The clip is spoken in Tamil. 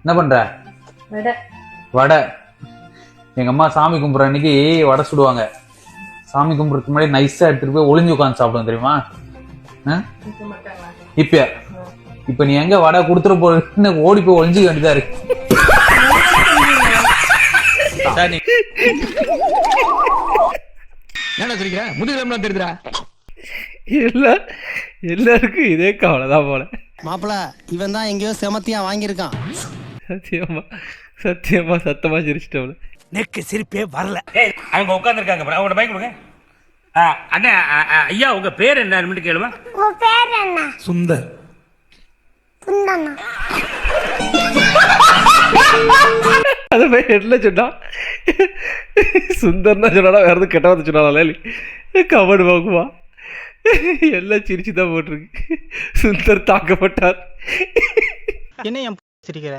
என்ன பண்ற? வடை. எங்க அம்மா சாமி கும்பிட்ற அன்னைக்கு வடை சுடுவாங்க. சாமி கும்பிட்றதுக்கு முன்னாடி நைஸா எடுத்துட்டு போய் ஒளிஞ்சு உட்காந்து சாப்பிடுவோம் தெரியுமா? இப்ப நீ எங்க வடை கொடுத்துட போறன்னு ஓடி போய் ஒளிஞ்சுக்க வேண்டியதா இருக்கு. தெரியுதா? எல்லாருக்கும் இதே கவலைதான் போல. மாப்பிள இவன் தான் எங்கேயோ செமத்தியா வாங்கியிருக்கான். சத்தியமா சத்தமா சிரிச்சிட்டவள. நெக்கு சிரிப்பே வரல. அவங்க உட்காந்துருக்காங்க, அவங்களோட பைக் கொடுங்க. அண்ணா ஐயா உங்க பேர் என்ன கேளுமா? உங்க பேர் என்ன? சுந்தர். சுந்தனா? அத போய் ஹெட்ல சொன்னா சுந்தர்னா சொன்னா வேற எதுவும் கெட்ட வந்து சொன்னால கமெண்ட் பார்க்குமா? எல்லாம் சிரிச்சுதான் போட்டிருக்கு. சுந்தர் தாக்கப்பட்டார். என்ன சிரிக்கிற?